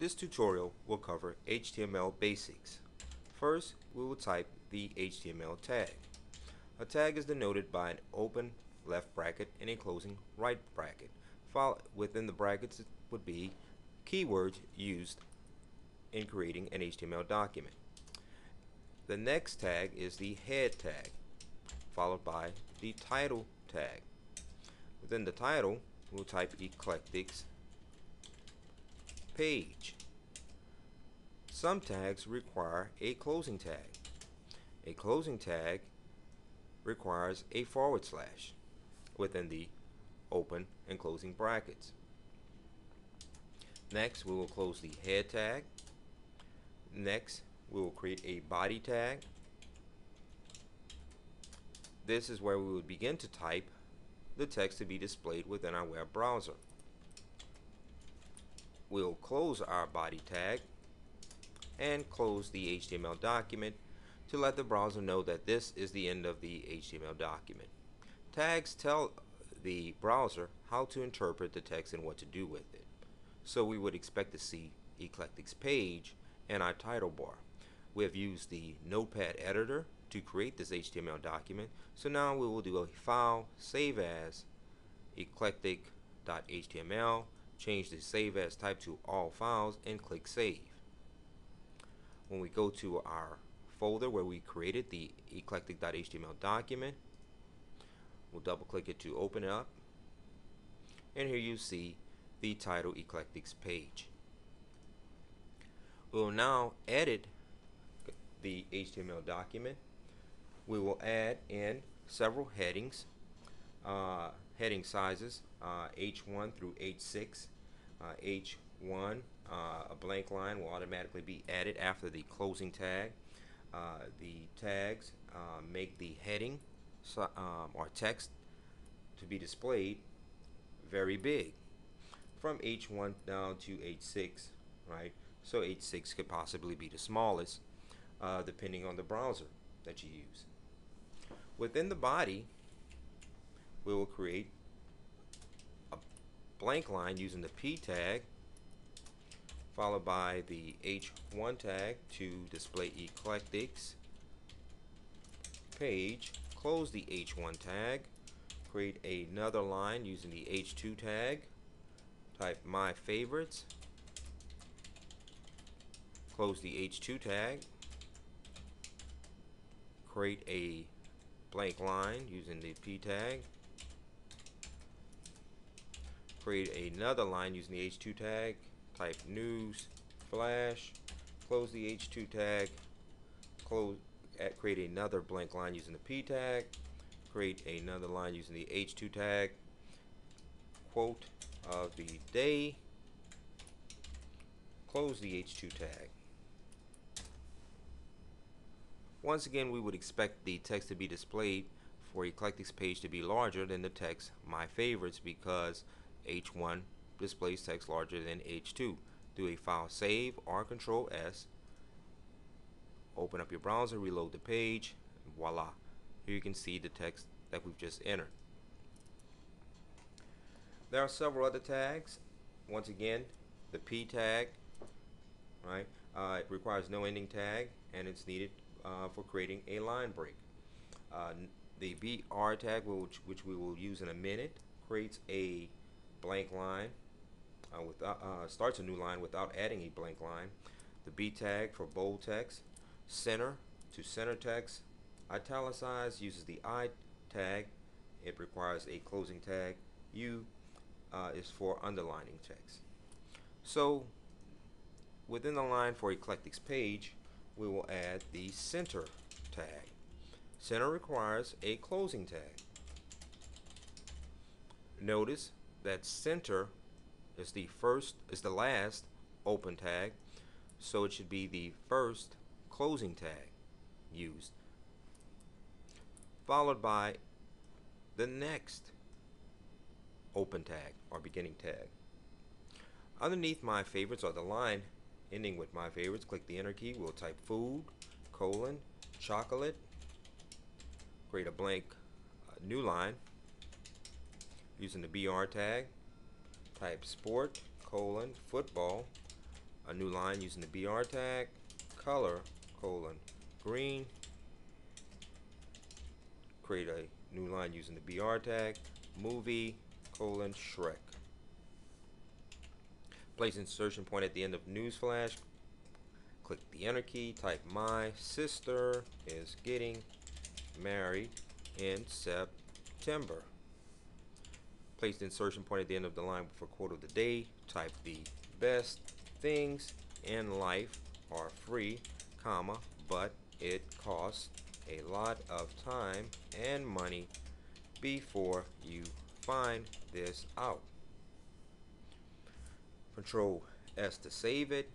This tutorial will cover HTML basics. First, we will type the HTML tag. A tag is denoted by an open left bracket and a closing right bracket. Within the brackets would be keywords used in creating an HTML document. The next tag is the head tag, followed by the title tag. Within the title, we'll type Eclectics page. Some tags require a closing tag. A closing tag requires a forward slash within the open and closing brackets. Next, we will close the head tag. Next, we will create a body tag. This is where we would begin to type the text to be displayed within our web browser. We'll close our body tag and close the HTML document to let the browser know that this is the end of the HTML document. Tags tell the browser how to interpret the text and what to do with it. So we would expect to see Eclectics page and our title bar. We have used the Notepad editor to create this HTML document, so now we will do a file, save as, eclectic.html, change the save as type to all files, and click save. When we go to our folder where we created the eclectic.html document, we'll double click it to open it up, and here you see the title Eclectics page. We will now edit the HTML document. We will add in several headings, heading sizes H1 through H6. H1, a blank line will automatically be added after the closing tag. The tags make the heading or text to be displayed very big, from H1 down to H6, right? So H6 could possibly be the smallest, depending on the browser that you use. Within the body, we will create a blank line using the P tag, followed by the H1 tag to display Eclectics page. Close the H1 tag, create another line using the H2 tag, type my favorites, close the H2 tag, create a blank line using the P tag, create another line using the H2 tag, type news flash, close the H2 tag, create another blank line using the P tag, create another line using the H2 tag, quote of the day, close the H2 tag. Once again, we would expect the text to be displayed for Eclectics page to be larger than the text my favorites, because H1 displays text larger than H2. Do a file save or Control S, open up your browser, reload the page, and voila, here you can see the text that we've just entered. There are several other tags. Once again, the P tag, right? It requires no ending tag, and it's needed for creating a line break. The BR tag, which we will use in a minute, creates a blank line, starts a new line without adding a blank line. The B tag for bold text, center to center text, italicize uses the I tag. It requires a closing tag. U is for underlining text. So within the line for Eclectics page, we will add the center tag. Center requires a closing tag. Notice that center is the last open tag, so it should be the first closing tag used, followed by the next open tag or beginning tag. Underneath my favorites, or the line ending with my favorites, click the enter key. We'll type food, chocolate, create a blank new line using the BR tag, type sport, football, a new line using the BR tag, color, green, create a new line using the BR tag, movie, Shrek. Place insertion point at the end of newsflash, click the enter key, type my sister is getting married in September. Place the insertion point at the end of the line for quote of the day, type the best things in life are free, comma, but it costs a lot of time and money before you find this out. Control S to save it.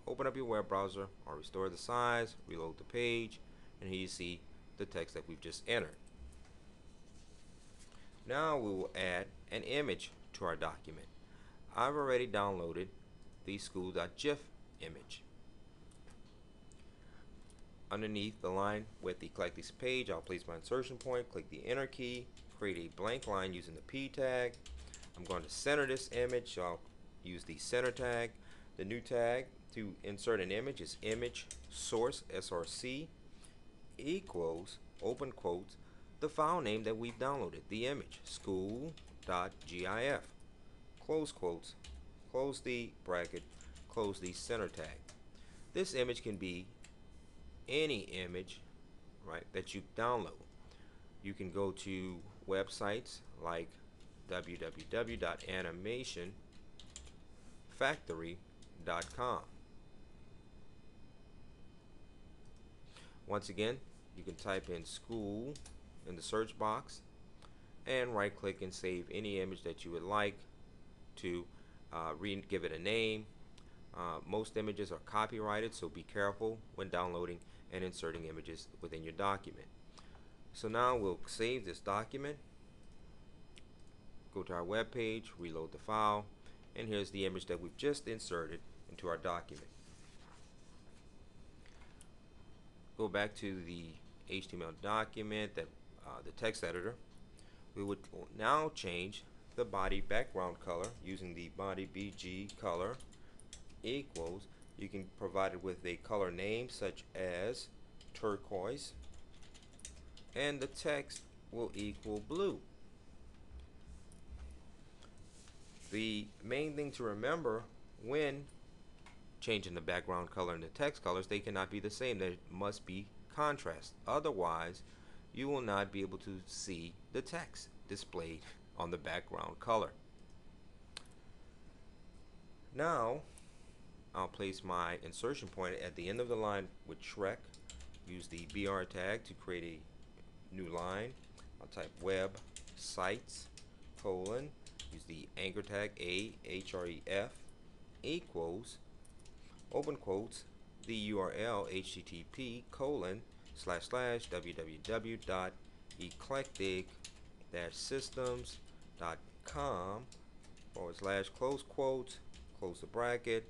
Open up your web browser or restore the size, reload the page, and here you see the text that we've just entered. Now we will add an image to our document. I've already downloaded the school.gif image. Underneath the line with the eclectic page, I'll place my insertion point, click the enter key, create a blank line using the P tag. I'm going to center this image, so I'll use the center tag. The new tag to insert an image is image source src equals open quotes the file name that we've downloaded, the image school.gif, close quotes, close the bracket, close the center tag. This image can be any image, right, that you download. You can go to websites like www.animationfactory.com. Once again, you can type in school in the search box and right click and save any image that you would like to give it a name. Most images are copyrighted, so be careful when downloading and inserting images within your document. So now we'll save this document, go to our web page, reload the file, and here's the image that we've just inserted into our document. Go back to the HTML document, that the text editor. We would now change the body background color using the body BG color equals, you can provide it with a color name such as turquoise, and the text will equal blue. The main thing to remember when changing the background color and the text colors, they cannot be the same. There must be contrast. Otherwise, you will not be able to see the text displayed on the background color. Now, I'll place my insertion point at the end of the line with Shrek. Use the BR tag to create a new line. I'll type web sites colon, use the anchor tag ahref equals open quotes the URL http www.eclectic-systems.com / close quotes, close the bracket,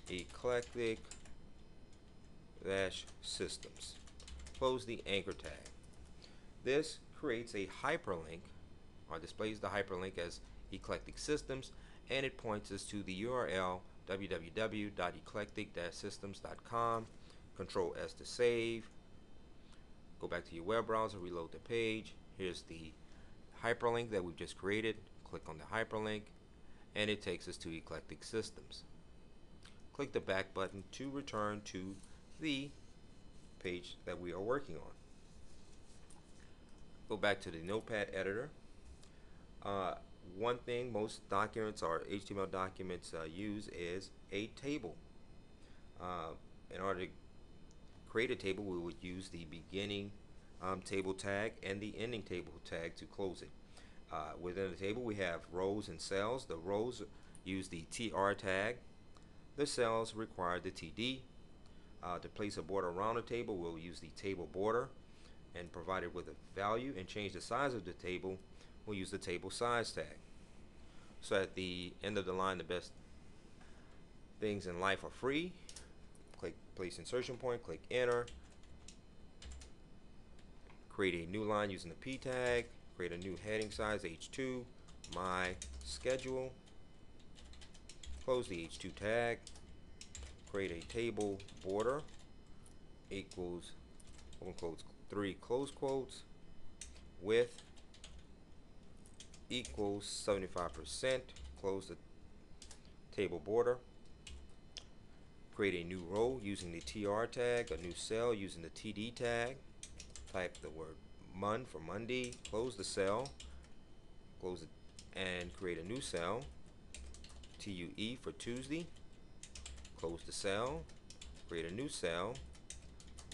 eclectic-systems, close the anchor tag. This creates a hyperlink, or displays the hyperlink as eclectic systems, and it points us to the URL www.eclectic-systems.com. Control S to save. Go back to your web browser, reload the page. Here's the hyperlink that we've just created. Click on the hyperlink and it takes us to Eclectic Systems. Click the back button to return to the page that we are working on. Go back to the Notepad editor. One thing most documents or HTML documents use is a table. In order to create a table, we would use the beginning table tag and the ending table tag to close it. Within the table we have rows and cells. The rows use the TR tag. The cells require the TD. To place a border around the table, we'll use the table border and provide it with a value, and change the size of the table, we'll use the table size tag. So at the end of the line, the best things in life are free. Click place insertion point, click enter. Create a new line using the P tag. Create a new heading size H2, my schedule. close the H2 tag, create a table border equals open quotes 3 close quotes, width equals 75%, close the table border, create a new row using the TR tag, a new cell using the TD tag, type the word Mon for Monday, close the cell, close it, and create a new cell, TUE for Tuesday, close the cell, create a new cell,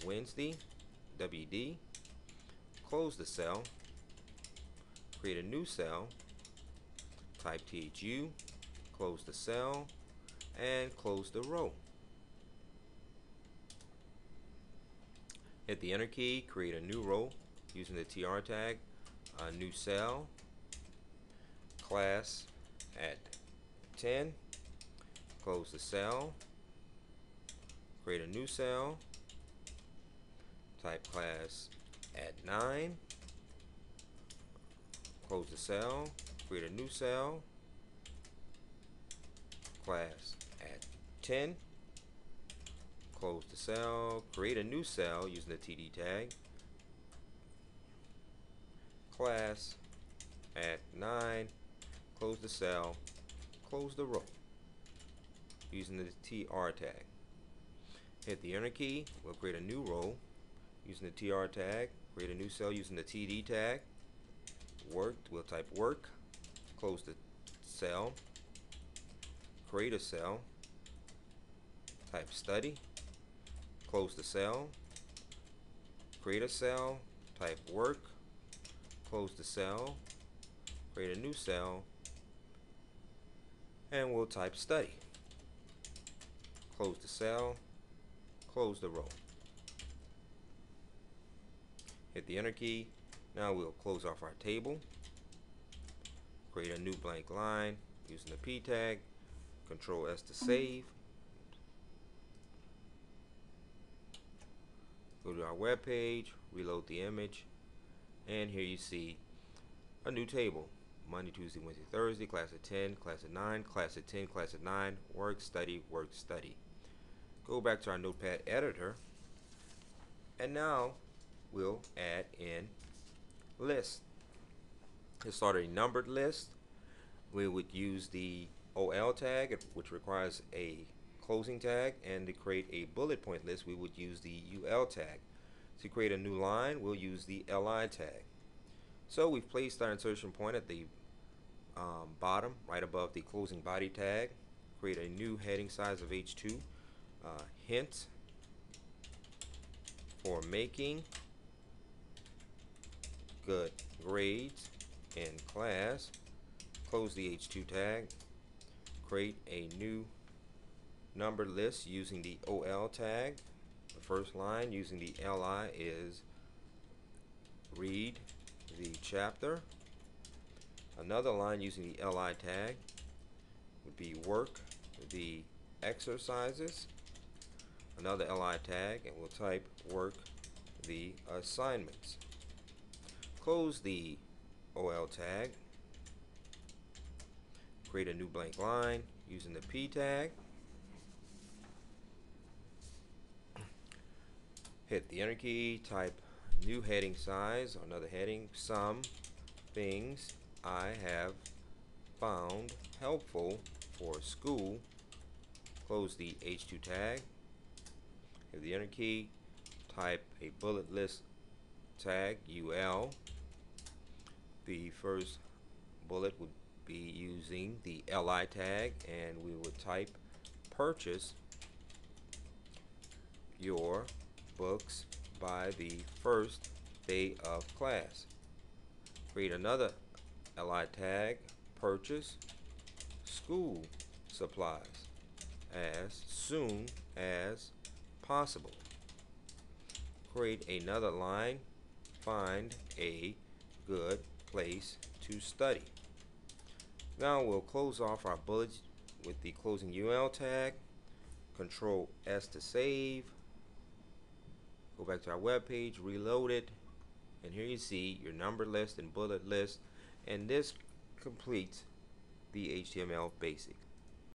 Wednesday, WD, close the cell, create a new cell, type THU, close the cell, and close the row. Hit the enter key, create a new row using the TR tag, a new cell, class at 10, close the cell, create a new cell, type class at 9, close the cell, create a new cell, class at 10, close the cell, create a new cell using the TD tag, class at 9, close the cell, close the row using the TR tag. Hit the enter key, we'll create a new row using the TR tag, create a new cell using the TD tag, worked, we'll type work, close the cell, create a cell, type study, close the cell, create a cell, type work, close the cell, create a new cell, and we'll type study, close the cell, close the row. Hit the enter key. Now we'll close off our table, create a new blank line using the P tag, Control S to save, go to our web page, reload the image, and here you see a new table. Monday, Tuesday, Wednesday, Thursday, class at 10, class at 9, class at 10, class at 9, work, study, work, study. Go back to our notepad editor, and now we'll add in lists. To start a numbered list, we would use the OL tag, which requires a closing tag, and to create a bullet point list, we would use the UL tag. To create a new line, we'll use the LI tag. So we've placed our insertion point at the bottom, right above the closing body tag. Create a new heading size of H2. Hint for making good grades in class. Close the H2 tag. Create a new numbered list using the OL tag. The first line using the LI is read the chapter. Another line using the LI tag would be work the exercises. Another LI tag, and we'll type work the assignments. Close the OL tag. Create a new blank line using the P tag. Hit the enter key, type new heading size, another heading, some things I have found helpful for school. Close the H2 tag. Hit the enter key, type a bullet list tag, UL. The first bullet would be using the LI tag, and we would type purchase your books by the first day of class. Create another LI tag, purchase school supplies as soon as possible. Create another line, find a good place to study. Now we'll close off our bullets with the closing UL tag. Control S to save. Go back to our web page, reload it, and here you see your number list and bullet list, and this completes the HTML basics.